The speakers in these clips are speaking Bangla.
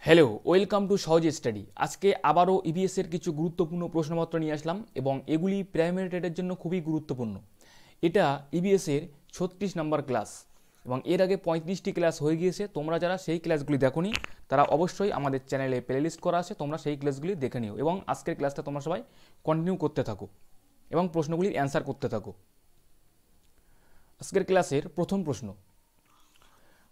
হ্যালো, ওয়েলকাম টু সহজ স্টাডি। আজকে আবারও ইভিএসের কিছু গুরুত্বপূর্ণ প্রশ্নপত্র নিয়ে আসলাম এবং এগুলি প্রাইমারি টেটের জন্য খুবই গুরুত্বপূর্ণ। এটা ইভিএসের 36 নম্বর ক্লাস এবং এর আগে 35টি ক্লাস হয়ে গিয়েছে। তোমরা যারা সেই ক্লাসগুলি দেখোনি তারা অবশ্যই আমাদের চ্যানেলে প্লেলিস্ট করা আছে, তোমরা সেই ক্লাসগুলি দেখে নিও এবং আজকের ক্লাসটা তোমরা সবাই কন্টিনিউ করতে থাকো এবং প্রশ্নগুলির অ্যান্সার করতে থাকো। আজকের ক্লাসের প্রথম প্রশ্ন,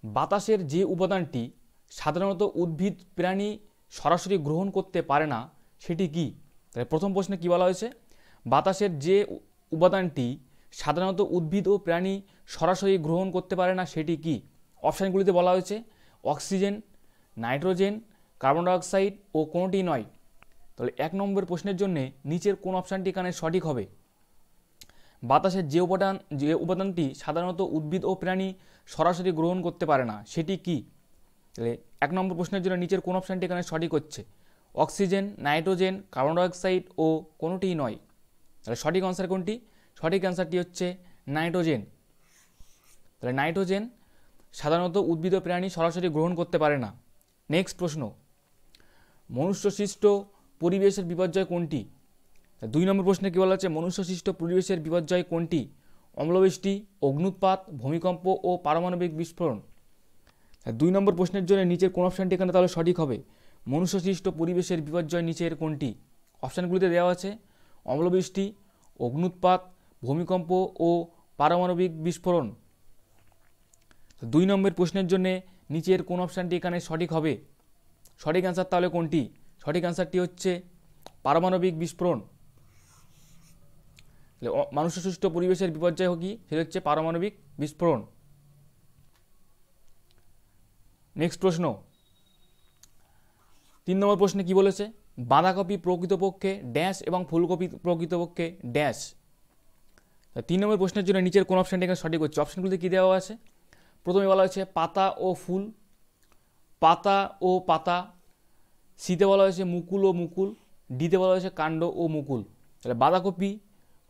বাতাসের যে উপাদানটি সাধারণত উদ্ভিদ প্রাণী সরাসরি গ্রহণ করতে পারে না সেটি কি? তাহলে প্রথম প্রশ্নে কি বলা হয়েছে, বাতাসের যে উপাদানটি সাধারণত উদ্ভিদ ও প্রাণী সরাসরি গ্রহণ করতে পারে না সেটি কি? অপশানগুলিতে বলা হয়েছে অক্সিজেন, নাইট্রোজেন, কার্বন ডাইঅক্সাইড ও কোনোটি নয়। তাহলে 1 নম্বর প্রশ্নের জন্য নিচের কোন অপশানটি এখানে সঠিক হবে? বাতাসের যে উপাদানটি সাধারণত উদ্ভিদ ও প্রাণী সরাসরি গ্রহণ করতে পারে না সেটি কি? তাহলে 1 নম্বর প্রশ্নের জন্য নিচের কোন অপশানটি এখানে সঠিক হচ্ছে? অক্সিজেন, নাইট্রোজেন, কার্বন ডাইঅক্সাইড ও কোনোটিই নয়। তাহলে সঠিক আনসার কোনটি? সঠিক আনসারটি হচ্ছে নাইট্রোজেন। তাহলে নাইট্রোজেন সাধারণত উদ্ভিদ ও প্রাণী সরাসরি গ্রহণ করতে পারে না। নেক্সট প্রশ্ন, মনুষ্যসৃষ্ট পরিবেশের বিপর্যয় কোনটি? 2 নম্বর প্রশ্নে কী বলা হচ্ছে, মনুষ্যসৃষ্ট পরিবেশের বিপর্যয় কোনটি? অম্লবৃষ্টি, অগ্ন্যুৎপাত, ভূমিকম্প ও পারমাণবিক বিস্ফোরণ। 2 নম্বর প্রশ্নের জন্য নিচের কোন অপশানটি এখানে তাহলে সঠিক হবে? মনুষ্যসৃষ্ট পরিবেশের বিপর্যয় নিচের কোনটি? অপশানগুলিতে দেওয়া আছে অম্লবৃষ্টি, অগ্ন্যুৎপাত, ভূমিকম্প ও পারমাণবিক বিস্ফোরণ। 2 নম্বর প্রশ্নের জন্য নিচের কোন অপশানটি এখানে সঠিক হবে? সঠিক অ্যান্সার তাহলে কোনটি? সঠিক অ্যান্সারটি হচ্ছে পারমাণবিক বিস্ফোরণ। মনুষ্যসৃষ্ট পরিবেশের বিপর্যয় কি? সেটা হচ্ছে পারমাণবিক বিস্ফোরণ। নেক্সট প্রশ্ন, 3 নম্বর প্রশ্নে কি বলেছে, বাঁধাকপি প্রকৃতপক্ষে ড্যাশ এবং ফুলকপি প্রকৃতপক্ষে ড্যাশ। 3 নম্বর প্রশ্নের জন্য নিচের কোন অপশানটি এখানে সঠিক হচ্ছে? অপশানগুলিতে কী দেওয়া আছে? প্রথমে বলা হয়েছে পাতা ও ফুল, পাতা ও পাতা, সিতে বলা হয়েছে মুকুল ও মুকুল, ডিতে বলা হয়েছে কাণ্ড ও মুকুল। তাহলে বাঁধাকপি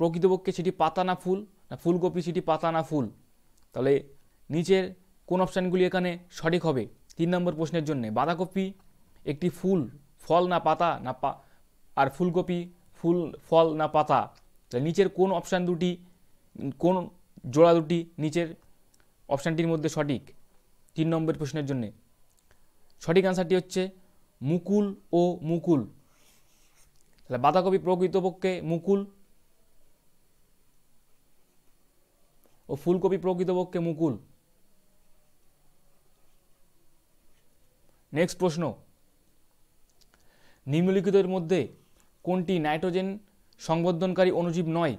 প্রকৃতপক্ষে সেটি পাতা না ফুল, না ফুলকপি সেটি পাতা না ফুল? তাহলে নিচের কোন অপশানগুলি এখানে সঠিক হবে 3 নম্বর প্রশ্নের জন্য? বাঁধাকপি একটি ফুল, ফল না পাতা, না আর ফুলকপি ফুল, ফল না পাতা? তাহলে নিচের কোন অপশান দুটি, কোন জোড়া দুটি নিচের অপশানটির মধ্যে সঠিক 3 নম্বর প্রশ্নের জন্য? সঠিক অ্যান্সারটি হচ্ছে মুকুল ও মুকুল। তাহলে বাঁধাকপি প্রকৃতপক্ষে মুকুল ও ফুলকপি প্রকৃতপক্ষে মুকুল। নেক্সট প্রশ্ন, নিম্নলিখিতের মধ্যে কোনটি নাইট্রোজেন সংবর্ধনকারী অণুজীব নয়?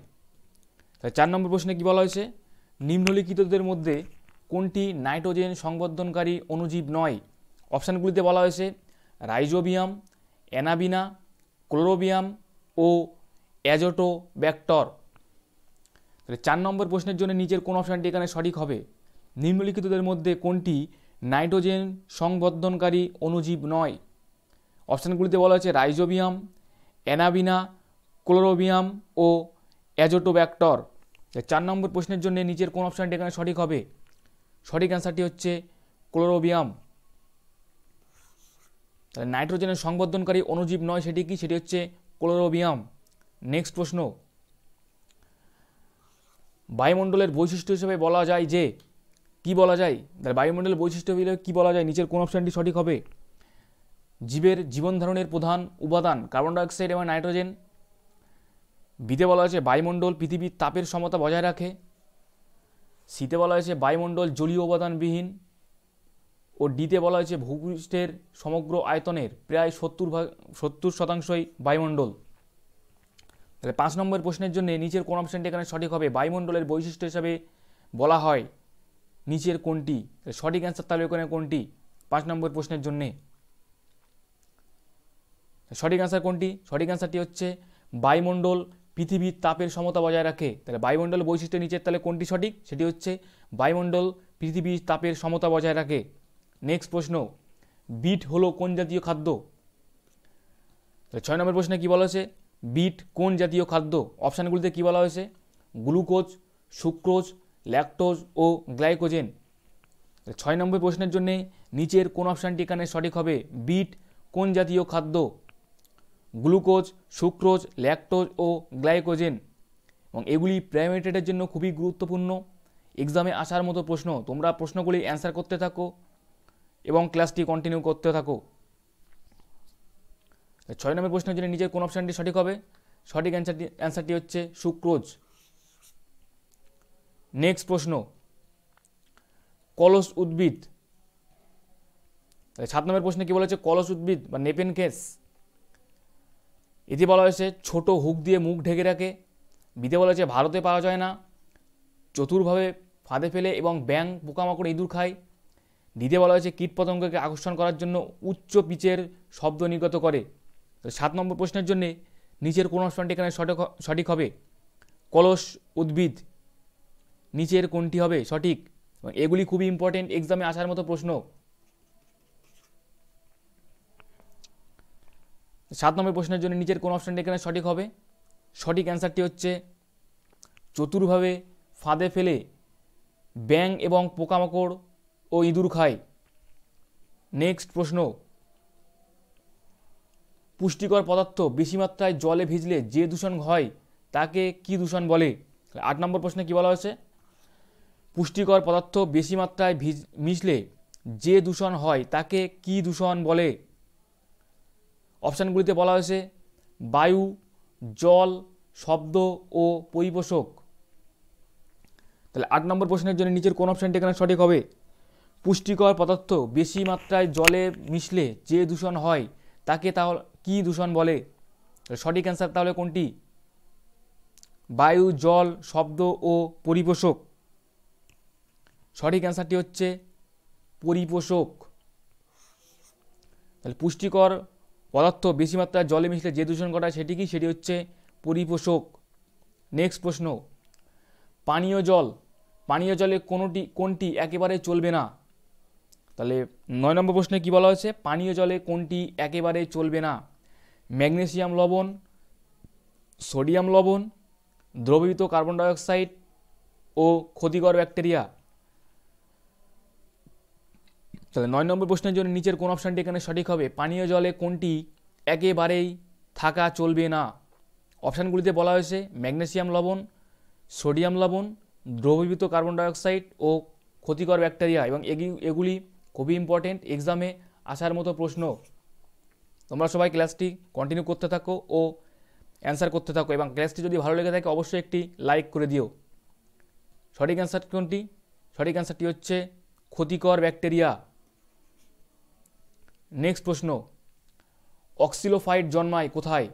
4 নম্বর প্রশ্নে কি বলা হয়েছে, নিম্নলিখিতদের মধ্যে কোনটি নাইট্রোজেন সংবর্ধনকারী অণুজীব নয়? অপশানগুলিতে বলা হয়েছে রাইজোবিয়াম, অ্যানাবিনা, ক্লোরোবিয়াম ও অ্যাজোটোব্যাক্টর। তাহলে 4 নম্বর প্রশ্নের জন্য নিচের কোন অপশানটি এখানে সঠিক হবে? নিম্নলিখিতদের মধ্যে কোনটি নাইট্রোজেন সংবর্ধনকারী অণুজীব নয়? অপশানগুলিতে বলা হয়েছে রাইজোবিয়াম, অ্যানাবিনা, ক্লোরোবিয়াম ও অ্যাজোটোব্যাক্টর। 4 নম্বর প্রশ্নের জন্য নিচের কোন অপশানটি এখানে সঠিক হবে? সঠিক অ্যান্সারটি হচ্ছে ক্লোরোবিয়াম। তাহলে নাইট্রোজেনের সংবর্ধনকারী অণুজীব নয় সেটি কি? সেটি হচ্ছে ক্লোরোবিয়াম। নেক্সট প্রশ্ন, বায়ুমণ্ডলের বৈশিষ্ট্য হিসেবে বলা যায় যে, কি বলা যায়? তাহলে বায়ুমণ্ডলের বৈশিষ্ট্য হিসেবে কি বলা যায়? নিচের কোন অপশানটি সঠিক হবে? জীবের জীবন ধারণের প্রধান উপাদান কার্বন ডাইঅক্সাইড এবং নাইট্রোজেন। বিতে বলা হয়েছে বায়ুমণ্ডল পৃথিবীর তাপের সমতা বজায় রাখে। সিতে বলা হয়েছে বায়ুমণ্ডল জলীয় উপাদানবিহীন। ও ডিতে বলা হয়েছে ভূপৃষ্ঠের সমগ্র আয়তনের প্রায় 70% বায়ুমণ্ডল। তাহলে 5 নম্বর প্রশ্নের জন্য নিচের কোন অপশানটি এখানে সঠিক হবে? বায়ুমণ্ডলের বৈশিষ্ট্য হিসাবে বলা হয় নিচের কোনটি? সঠিক অ্যান্সার তাহলে ওখানে কোনটি 5 নম্বর প্রশ্নের জন্যে? সঠিক অ্যান্সার কোনটি? সঠিক অ্যান্সারটি হচ্ছে বায়ুমণ্ডল পৃথিবীর তাপের সমতা বজায় রাখে। তাহলে বায়ুমণ্ডল বৈশিষ্ট্য নিচের তাহলে কোনটি সঠিক? সেটি হচ্ছে বায়ুমণ্ডল পৃথিবীর তাপের সমতা বজায় রাখে। নেক্সট প্রশ্ন, বিট হলো কোন জাতীয় খাদ্য? 6 নম্বর প্রশ্নে কি বলা হয়েছে, বিট কোন জাতীয় খাদ্য? অপশানগুলিতে কি বলা হয়েছে গ্লুকোজ, সুক্রোজ, ল্যাকটোজ ও গ্লাইকোজেন। 6 নম্বর প্রশ্নের জন্য নিচের কোন অপশানটি এখানে সঠিক হবে? বিট কোন জাতীয় খাদ্য? গ্লুকোজ, সুক্রোজ, ল্যাকটোজ ও গ্লাইকোজেন। এবং এগুলি প্রাইমারি টেটের জন্য খুবই গুরুত্বপূর্ণ, এক্সামে আসার মতো প্রশ্ন। তোমরা প্রশ্নগুলি অ্যান্সার করতে থাকো এবং ক্লাসটি কন্টিনিউ করতে থাকো। 6 নম্বর প্রশ্নের জন্য নিচের কোন অপশানটি সঠিক হবে? সঠিক অ্যান্সারটি হচ্ছে সুক্রোজ। নেক্সট প্রশ্ন, কলস উদ্ভিদ। 7 নম্বর প্রশ্নে কি বলা হচ্ছে? কলস উদ্ভিদ বা নেপেনকেস, এটি বলা হয়েছে ছোট হুক দিয়ে মুখ ঢেকে রাখে। বিতে বলা হয়েছে ভারতে পাওয়া যায় না, চতুরভাবে ফাঁদে ফেলে এবং ব্যাঙ, পোকামাকড়, ইঁদুর খায়। দ্বিতীয় বলা হয়েছে কীটপতঙ্গকে আকর্ষণ করার জন্য উচ্চ পিচের শব্দ নির্গত করে। 7 নম্বর প্রশ্নের জন্য নিচের কোন অপশনটি এখানে সঠিক হবে? কলস উদ্ভিদ। নিচের কোনটি হবে সঠিক? এগুলি খুবই ইম্পর্টেন্ট, এক্সামে আসার মতো প্রশ্ন। 7 নম্বর প্রশ্নের জন্য নিচের কোন অপশনটি এখানে সঠিক হবে? সঠিক অ্যান্সারটি হচ্ছে চতুরভাবে ফাঁদে ফেলে ব্যাঙ এবং পোকামাকড় ও ইঁদুর খায়। নেক্সট প্রশ্ন, পুষ্টিকর পদার্থ বেশি মাত্রায় জলে ভিজলে যে দূষণ হয় তাকে কি দূষণ বলে? 8 নম্বর প্রশ্নে কি বলা হয়েছে? পুষ্টিকর পদার্থ বেশি মাত্রায় মিশলে যে দূষণ হয় তাকে কি দূষণ বলে? অপশানগুলিতে বলা হয়েছে বায়ু, জল, শব্দ ও পরিপোষক। তাহলে 8 নম্বর প্রশ্নের জন্য নিচের কোন অপশানটি এখানে সঠিক হবে? পুষ্টিকর পদার্থ বেশি মাত্রায় জলে মিশলে যে দূষণ হয় তাকে তাহলে কি দূষণ বলে? সঠিক অ্যান্সার তাহলে কোনটি? বায়ু, জল, শব্দ ও পরিপোষক। সঠিক অ্যান্সারটি হচ্ছে পরিপোষক। তাহলে পুষ্টিকর পদার্থ বেশি মাত্রায় জলে মিশলে যে দূষণ ঘটায় সেটি কি? সেটি হচ্ছে পরিপোষক। নেক্সট প্রশ্ন, পানীয় জল। পানীয় জলে কোনটি একেবারে চলবে না? তাহলে 9 নম্বর প্রশ্নে কি বলা হয়েছে? পানীয় জলে কোনটি একেবারে চলবে না? ম্যাগনেসিয়াম লবণ, সোডিয়াম লবণ, দ্রবীভূত কার্বন ডাইঅক্সাইড ও ক্ষতিকর ব্যাকটেরিয়া। তাহলে 9 নম্বর প্রশ্নের জন্য নিচের কোন অপশানটি এখানে সঠিক হবে? পানীয় জলে কোনটি একেবারেই থাকা চলবে না? অপশানগুলিতে বলা হয়েছে ম্যাগনেসিয়াম লবণ, সোডিয়াম লবণ, দ্রবীভূত কার্বন ডাইঅক্সাইড ও ক্ষতিকর ব্যাকটেরিয়া। এবং এগুলি খুবই ইম্পর্টেন্ট, এক্সামে আসার মতো প্রশ্ন। তোমরা সবাই ক্লাসটি কন্টিনিউ করতে থাকো ও অ্যান্সার করতে থাকো, এবং ক্লাসটি যদি ভালো লেগে থাকে অবশ্যই একটি লাইক করে দিও। সঠিক অ্যান্সার কোনটি? সঠিক অ্যান্সারটি হচ্ছে ক্ষতিকর ব্যাকটেরিয়া। নেক্সট প্রশ্ন, অক্সিলোফাইট জন্মায় কোথায়?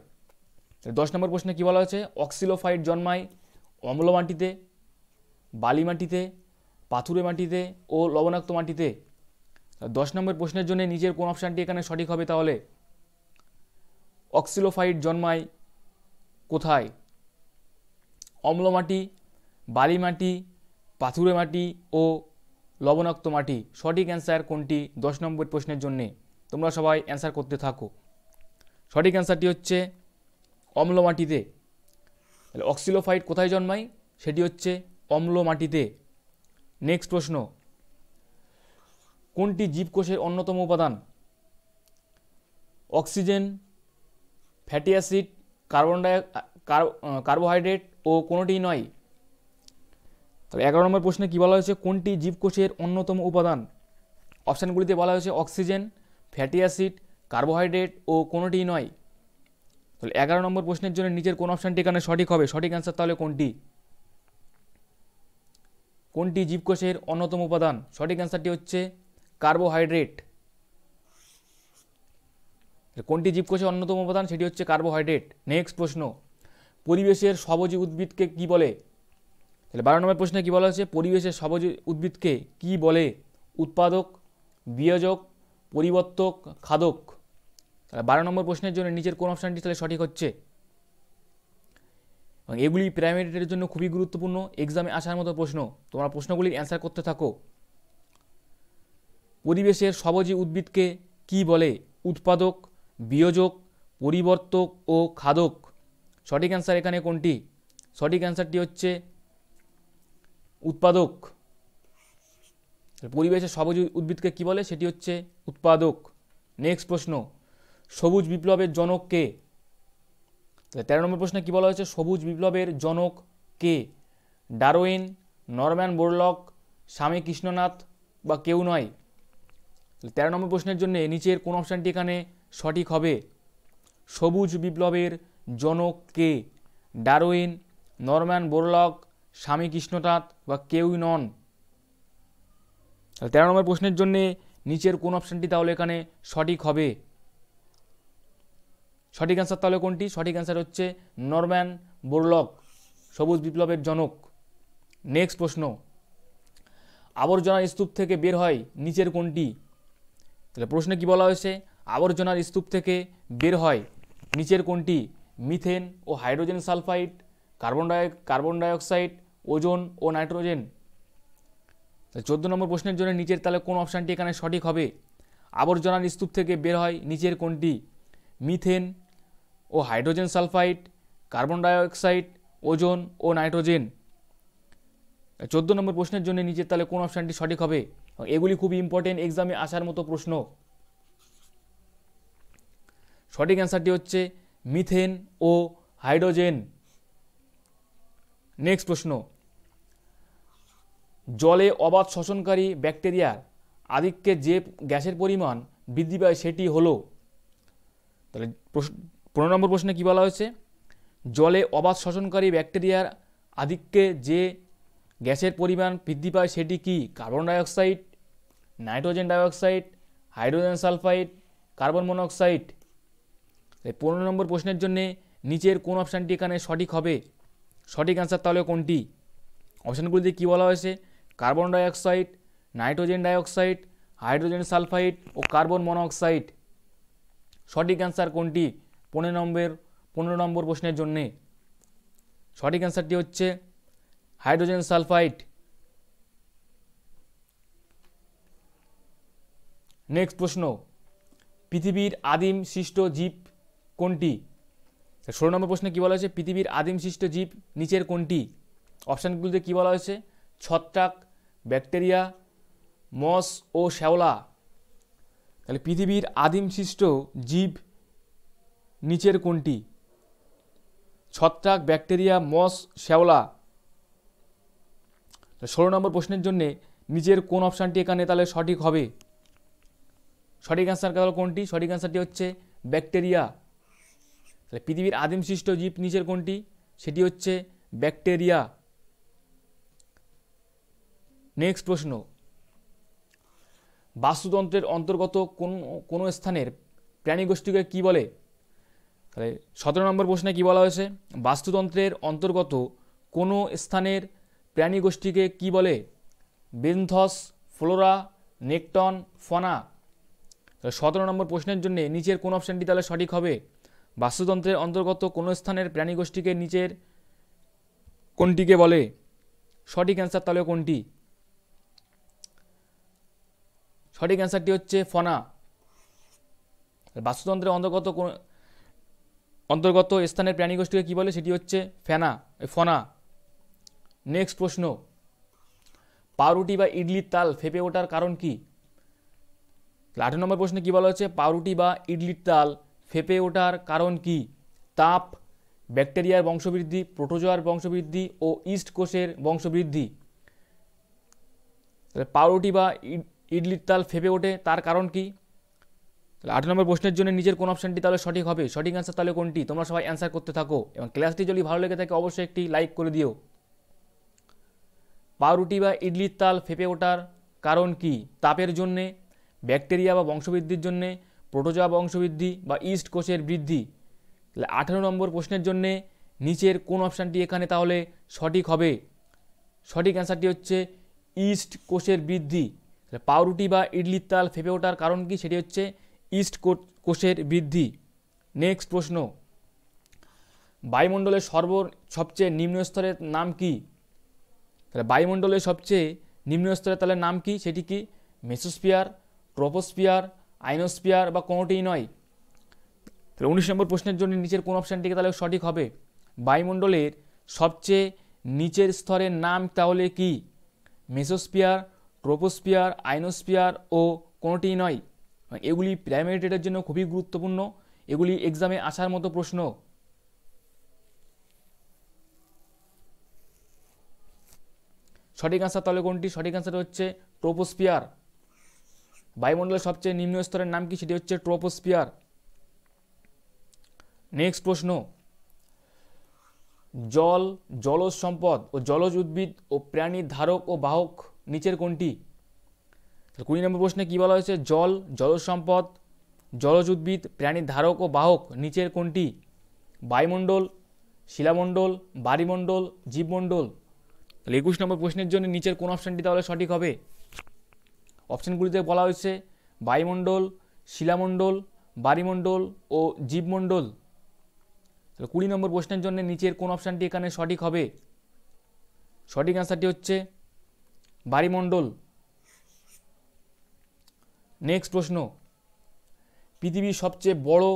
10 নম্বর প্রশ্নে কি বলা হয়েছে? অক্সিলোফাইট জন্মায় অম্ল মাটিতে, বালি মাটিতে, পাথুরে মাটিতে ও লবণাক্ত মাটিতে। 10 নম্বর প্রশ্নের জন্য নিচের কোন অপশানটি এখানে সঠিক হবে তাহলে? অক্সিলোফাইট জন্মায় কোথায়? অম্ল মাটি, বালি মাটি, পাথুরে মাটি ও লবণাক্ত মাটি। সঠিক অ্যান্সার কোনটি 10 নম্বর প্রশ্নের জন্যে? তোমরা সবাই অ্যান্সার করতে থাকো। সঠিক অ্যান্সারটি হচ্ছে অম্ল মাটিতে। তাহলে অক্সিলোফাইট কোথায় জন্মায়? সেটি হচ্ছে অম্ল মাটিতে। নেক্সট প্রশ্ন, কোনটি জীবকোষের অন্যতম উপাদান? অক্সিজেন, ফ্যাটি অ্যাসিড, কার্বোহাইড্রেট ও কোনোটিই নয়। তবে 11 নম্বর প্রশ্নে কি বলা হয়েছে? কোনটি জীবকোষের অন্যতম উপাদান? অপশানগুলিতে বলা হয়েছে অক্সিজেন, ফ্যাটি অ্যাসিড, কার্বোহাইড্রেট ও কোনোটিই নয়। তাহলে 11 নম্বর প্রশ্নের জন্য নিচের কোন অপশানটি এখানে সঠিক হবে? সঠিক অ্যান্সার তাহলে কোনটি? কোনটি জীবকোষের অন্যতম উপাদান? সঠিক অ্যান্সারটি হচ্ছে কার্বোহাইড্রেট। কোনটি জীবকোষের অন্যতম উপাদান? সেটি হচ্ছে কার্বোহাইড্রেট। নেক্সট প্রশ্ন, পরিবেশের সবজি উদ্ভিদকে কি বলে? তাহলে 12 নম্বর প্রশ্নে কি বলা হয়েছে? পরিবেশের সবজি উদ্ভিদকে কি বলে? উৎপাদক, বিয়োজক, পরিবর্তক, খাদক। তাহলে 12 নম্বর প্রশ্নের জন্য নিচের কোন অপশানটি তাহলে সঠিক হচ্ছে? এবং এগুলি প্রাইমারি টেটের জন্য খুবই গুরুত্বপূর্ণ, এক্সামে আসার মতো প্রশ্ন। তোমরা প্রশ্নগুলির অ্যান্সার করতে থাকো। পরিবেশের সবজি উদ্ভিদকে কি বলে? উৎপাদক, বিয়োজক, পরিবর্তক ও খাদক। সঠিক অ্যান্সার এখানে কোনটি? সঠিক অ্যান্সারটি হচ্ছে উৎপাদক। পরিবেশে সবুজ উদ্ভিদকে কি বলে, সেটি হচ্ছে উৎপাদক। নেক্সট প্রশ্ন, সবুজ বিপ্লবের জনক কে? 13 নম্বর প্রশ্নে কি বলা হয়েছে, সবুজ বিপ্লবের জনক কে? ডারউইন, নরম্যান বোরলক, স্বামী কৃষ্ণনাথ বা কেউ নয়? 13 নম্বর প্রশ্নের জন্য নিচের কোন অপশানটি এখানে সঠিক হবে? সবুজ বিপ্লবের জনক কে? ডারউইন, নরম্যান বোরলক, স্বামী কৃষ্ণনাথ বা কেউই নন? 13 নম্বর প্রশ্নের জন্য নিচের কোন অপশানটি তাহলে এখানে সঠিক হবে? সঠিক অ্যান্সার তাহলে কোনটি? সঠিক অ্যান্সার হচ্ছে নরম্যান বোরলক, সবুজ বিপ্লবের জনক। নেক্সট প্রশ্ন, আবর্জনার স্তূপ থেকে বের হয় নিচের কোনটি? তাহলে প্রশ্নে কি বলা হয়েছে, আবর্জনার স্তূপ থেকে বের হয় নিচের কোনটি? মিথেন ও hydrogen sulphide, carbon dioxide, ozone ও নাইট্রোজেন। 14 নম্বর প্রশ্নের জন্য নিচের তাহলে কোন অপশানটি এখানে সঠিক হবে? আবর্জনার স্তূপ থেকে বের হয় নিচের কোনটি? মিথেন ও hydrogen sulphide, carbon dioxide, ozone ও নাইট্রোজেন। 14 নম্বর প্রশ্নের জন্য নিচের তাহলে কোন অপশানটি সঠিক হবে? এগুলি খুবই ইম্পর্টেন্ট, এক্সামে আসার মতো প্রশ্ন। সঠিক অ্যান্সারটি হচ্ছে মিথেন ও হাইড্রোজেন। নেক্সট প্রশ্ন, জলে অবাধ শ্বসনকারী ব্যাকটেরিয়ার আধিক্যে যে গ্যাসের পরিমাণ বৃদ্ধি পায় সেটি হলো? তাহলে 15 নম্বর প্রশ্নে কি বলা হয়েছে, জলে অবাধ শ্বসনকারী ব্যাকটেরিয়ার আধিক্যে যে গ্যাসের পরিমাণ বৃদ্ধি পায় সেটি কি? Carbon dioxide, nitrogen dioxide, hydrogen sulphide, carbon monoxide. 15 নম্বর প্রশ্নের জন্য নিচের কোন অপশানটি এখানে সঠিক হবে? সঠিক অ্যান্সার তাহলে কোনটি? অপশানগুলিতে কি বলা হয়েছে, carbon dioxide, nitrogen dioxide, hydrogen sulphide ও কার্বন মনোক্সাইড। সঠিক অ্যান্সার কোনটি 15 নম্বর প্রশ্নের জন্য? সঠিক অ্যান্সারটি হচ্ছে হাইড্রোজেন সালফাইড। নেক্সট প্রশ্ন, পৃথিবীর আদিম সৃষ্ট জীব কোনটি? 16 নম্বর প্রশ্নে কি বলা হয়েছে, পৃথিবীর আদিম সৃষ্ট জীব নিচের কোনটি? অপশানগুলিতে কি বলা হয়েছে, ছত্রাক, ব্যাকটেরিয়া, মস ও শ্যাওলা। তাহলে পৃথিবীর আদিম সৃষ্ট জীব নিচের কোনটি? ছত্রাক, ব্যাকটেরিয়া, মস, শ্যাওলা। 16 নম্বর প্রশ্নের জন্য নিচের কোন অপশানটি এখানে তাহলে সঠিক হবে? সঠিক অ্যান্সার তাহলে কোনটি? সঠিক অ্যান্সারটি হচ্ছে ব্যাকটেরিয়া। তাহলে পৃথিবীর আদিম সৃষ্ট জীব নিচের কোনটি? সেটি হচ্ছে ব্যাকটেরিয়া। নেক্সট প্রশ্ন, বাস্তুতন্ত্রের অন্তর্গত কোন স্থানের প্রাণীগোষ্ঠীকে কি বলে? তাহলে 17 নম্বর প্রশ্নে কি বলা হয়েছে, বাস্তুতন্ত্রের অন্তর্গত কোন স্থানের প্রাণীগোষ্ঠীকে কি বলে? Benthos, Flora, nekton, ফনা। 17 নম্বর প্রশ্নের জন্য নিচের কোন অপশানটি তাহলে সঠিক হবে? বাস্তুতন্ত্রের অন্তর্গত কোন স্থানের প্রাণীগোষ্ঠীকে নিচের কোনটিকে বলে? সঠিক অ্যান্সার তাহলে কোনটি? সঠিক অ্যান্সারটি হচ্ছে ফনা। বাস্তুতন্ত্রের অন্তর্গত স্থানের প্রাণীগোষ্ঠীকে কি বলে? সেটি হচ্ছে ফনা। নেক্সট প্রশ্ন, পাউরুটি বা ইডলির তাল ফেপে ওঠার কারণ কি? 18 নম্বর প্রশ্নে কি বলা হচ্ছে, পাউরুটি বা ইডলির তাল ফেপে ওঠার কারণ কি? তাপ, ব্যাকটেরিয়ার বংশবৃদ্ধি, প্রোটোজোয়ার বংশবৃদ্ধি ও ইস্ট কোষের বংশবৃদ্ধি। পাউরুটি বা ইডলির তাল ফেপে ওঠে তার কারণ কি? 18 নম্বর প্রশ্নের জন্য নিজের কোন অপশানটি তাহলে সঠিক হবে? সঠিক অ্যান্সার তাহলে কোনটি? তোমরা সবাই অ্যান্সার করতে থাকো এবং ক্লাসটি যদি ভালো লেগে থাকে অবশ্যই একটি লাইক করে দিও। পাউরুটি বা ইডলির তাল ফেপে ওঠার কারণ কি? তাপের জন্যে, ব্যাকটেরিয়া বা বংশবৃদ্ধির জন্যে, প্রোটোজোয়া বংশবৃদ্ধি বা ইস্ট কোষের বৃদ্ধি। 18 নম্বর প্রশ্নের জন্য নিচের কোন অপশানটি এখানে তাহলে সঠিক হবে? সঠিক অ্যান্সারটি হচ্ছে ইস্ট কোষের বৃদ্ধি। পাউরুটি বা ইডলির তাল ফেপে ওঠার কারণ কি? সেটি হচ্ছে ইস্ট কোষের বৃদ্ধি। নেক্সট প্রশ্ন, বায়ুমণ্ডলের সবচেয়ে নিম্ন স্তরের নাম কি? তাহলে বায়ুমণ্ডলের সবচেয়ে নিম্ন স্তরের তাহলে নাম কি? সেটি কি? মেসোস্ফিয়ার, ট্রপোস্ফিয়ার, আইনোস্ফিয়ার বা কোনোটিই নয়? তাহলে 19 নম্বর প্রশ্নের জন্য নিচের কোন অপশানটিকে তাহলে সঠিক হবে? বায়ুমণ্ডলের সবচেয়ে নিচের স্তরের নাম তাহলে কি? মেসোস্ফিয়ার, ট্রোপোস্ফিয়ার, আইনোস্ফিয়ার ও কোনোটিই নয়। এগুলি প্রাইমারি টেটের জন্য খুবই গুরুত্বপূর্ণ, এগুলি এক্সামে আসার মতো প্রশ্ন। সঠিক অ্যান্সার তাহলে কোনটি? সঠিক অ্যান্সার হচ্ছে ট্রোপোস্ফিয়ার। বায়ুমণ্ডলের সবচেয়ে নিম্ন স্তরের নাম কি? সেটি হচ্ছে ট্রোপোস্ফিয়ার। নেক্সট প্রশ্ন, জল, জলজ সম্পদ ও জলজ উদ্ভিদ ও প্রাণীর ধারক ও বাহক নিচের কোনটি? 20 নম্বর প্রশ্নে কি বলা হয়েছে? জল, জলজ সম্পদ, জলজ উদ্ভিদ, প্রাণীর ধারক ও বাহক নিচের কোনটি? বায়ুমণ্ডল, শিলামণ্ডল, বায়ুমণ্ডল, জীবমণ্ডল। তাহলে 21 নম্বর প্রশ্নের জন্য নিচের কোন অপশানটি তাহলে সঠিক হবে? অপশানগুলিতে বলা হয়েছে বায়ুমণ্ডল, শিলামণ্ডল, বায়ুমণ্ডল ও জীবমণ্ডল। তাহলে 20 নম্বর প্রশ্নের জন্য নিচের কোন অপশানটি এখানে সঠিক হবে? সঠিক অ্যান্সারটি হচ্ছে বায়ুমণ্ডল। নেক্সট প্রশ্ন, পৃথিবীর সবচেয়ে বড়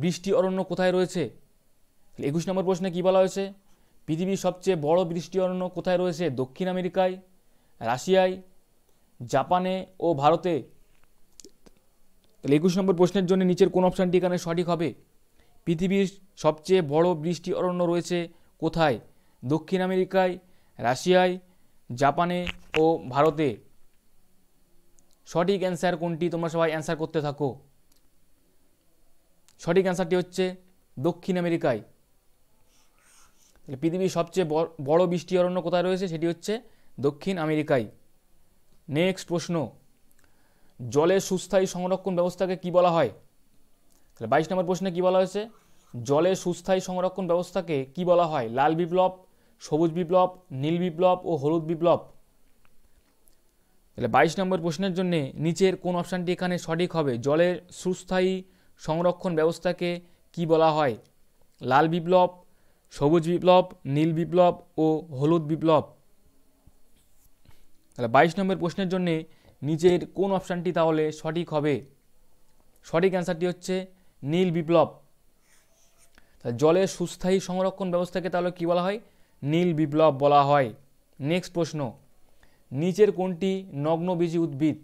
বৃষ্টি অরণ্য কোথায় রয়েছে? 21 নম্বর প্রশ্নে কি বলা হয়েছে? পৃথিবীর সবচেয়ে বড় বৃষ্টি অরণ্য কোথায় রয়েছে? দক্ষিণ আমেরিকায়, রাশিয়ায়, জাপানে ও ভারতে। তাহলে 21 নম্বর প্রশ্নের জন্য নিচের কোন অপশানটি এখানে সঠিক হবে? পৃথিবীর সবচেয়ে বড় বৃষ্টি অরণ্য রয়েছে কোথায়? দক্ষিণ আমেরিকায়, রাশিয়ায়, জাপানে ও ভারতে। সঠিক অ্যান্সার কোনটি? তোমরা সবাই অ্যান্সার করতে থাকো। সঠিক অ্যান্সারটি হচ্ছে দক্ষিণ আমেরিকায়। পৃথিবীর সবচেয়ে বড় বৃষ্টি অরণ্য কোথায় রয়েছে? সেটি হচ্ছে দক্ষিণ আমেরিকায়। নেক্সট প্রশ্ন, জলের সুস্থায়ী সংরক্ষণ ব্যবস্থাকে কি বলা হয়? তাহলে 22 নম্বর প্রশ্নে কি বলা হয়েছে? জলের সুস্থায়ী সংরক্ষণ ব্যবস্থাকে কি বলা হয়? লাল বিপ্লব, সবুজ বিপ্লব, নীল বিপ্লব ও হলুদ বিপ্লব। তাহলে 22 নম্বর প্রশ্নের জন্য নিচের কোন অপশানটি এখানে সঠিক হবে? জলের সুস্থায়ী সংরক্ষণ ব্যবস্থাকে কি বলা হয়? লাল বিপ্লব, সবুজ বিপ্লব, নীল বিপ্লব ও হলুদ বিপ্লব। তাহলে 22 নম্বর প্রশ্নের জন্য নিচের কোন অপশানটি তাহলে সঠিক হবে? সঠিক অ্যান্সারটি হচ্ছে নীল বিপ্লব। তাহলে জলের সুস্থায়ী সংরক্ষণ ব্যবস্থাকে তাহলে কি বলা হয়? নীল বিপ্লব বলা হয়। নেক্সট প্রশ্ন, নিচের কোনটি নগ্নবীজি উদ্ভিদ?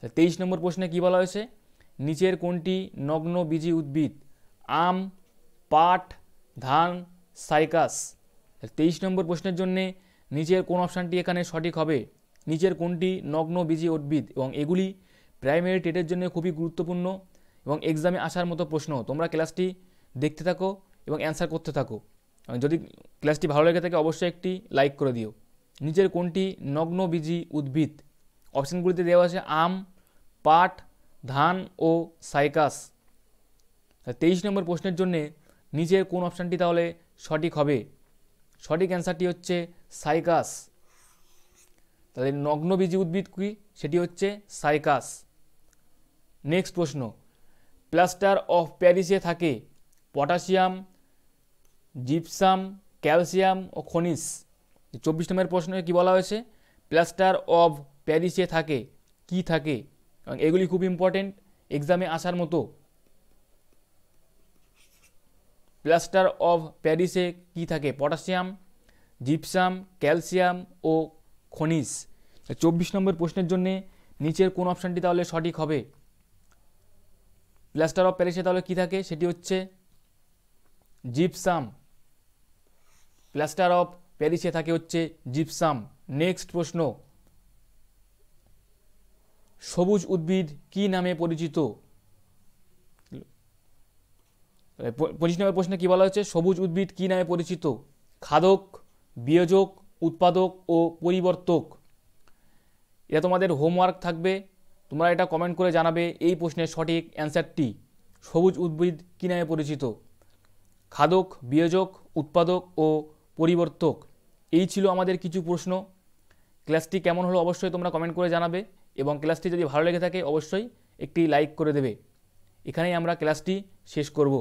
23 নম্বর প্রশ্নে কি বলা হয়েছে? নিচের কোনটি নগ্নবীজি উদ্ভিদ? আম, পাট, ধান, সাইকাস। 23 নম্বর প্রশ্নের জন্য নিচের কোন অপশানটি এখানে সঠিক হবে? নিচের কোনটি নগ্নবীজি উদ্ভিদ? এবং এগুলি প্রাইমারি টেটের জন্য খুবই গুরুত্বপূর্ণ এবং এক্সামে আসার মতো প্রশ্ন। তোমরা ক্লাসটি দেখতে থাকো এবং অ্যান্সার করতে থাকো। যদি ক্লাসটি ভালো লেগে থাকে অবশ্যই একটি লাইক করে দিও। নিচের কোনটি নগ্নবীজি উদ্ভিদ? অপশানগুলিতে দেওয়া আছে আম, পাট, ধান ও সাইকাস। 23 নম্বর প্রশ্নের জন্য নিচের কোন অপশানটি তাহলে সঠিক হবে? সঠিক অ্যান্সারটি হচ্ছে সাইকাস। তাহলে নগ্নবীজি উদ্ভিদ কি? সেটি হচ্ছে সাইকাস। নেক্সট প্রশ্ন, প্লাস্টার অফ প্যারিসে থাকে পটাশিয়াম, জিপসাম, ক্যালসিয়াম ও খনিজ। 24 নম্বর প্রশ্নে কি বলা হয়েছে? প্লাস্টার অফ প্যারিসে থাকে কি থাকে? এবং এগুলি খুব ইম্পর্টেন্ট, এক্সামে আসার মতো। প্লাস্টার অফ প্যারিসে কি থাকে? পটাশিয়াম, জিপসাম, ক্যালসিয়াম ও খনিজ। 24 নম্বর প্রশ্নের জন্য নিচের কোন অপশানটি তাহলে সঠিক হবে? প্লাস্টার অফ প্যারিসে তাহলে কি থাকে? সেটি হচ্ছে জিপসাম। প্লাস্টার অফ প্যারিসে থাকে হচ্ছে জিপসাম। নেক্সট প্রশ্ন, সবুজ উদ্ভিদ কি নামে পরিচিত? 25 নম্বর প্রশ্নে কি বলা হচ্ছে? সবুজ উদ্ভিদ কি নামে পরিচিত? খাদক, বিয়োজক, উৎপাদক ও পরিবর্তক। এটা তোমাদের হোমওয়ার্ক থাকবে, তোমরা এটা কমেন্ট করে জানাবে এই প্রশ্নের সঠিক অ্যান্সারটি। সবুজ উদ্ভিদ কি নামে পরিচিত? খাদক, বিয়োজক, উৎপাদক ও পরিবর্তক। এই ছিল আমাদের কিছু প্রশ্ন। ক্লাসটি কেমন হলো অবশ্যই তোমরা কমেন্ট করে জানাবে এবং ক্লাসটি যদি ভালো লেগে থাকে অবশ্যই একটি লাইক করে দেবে। এখানেই আমরা ক্লাসটি শেষ করব।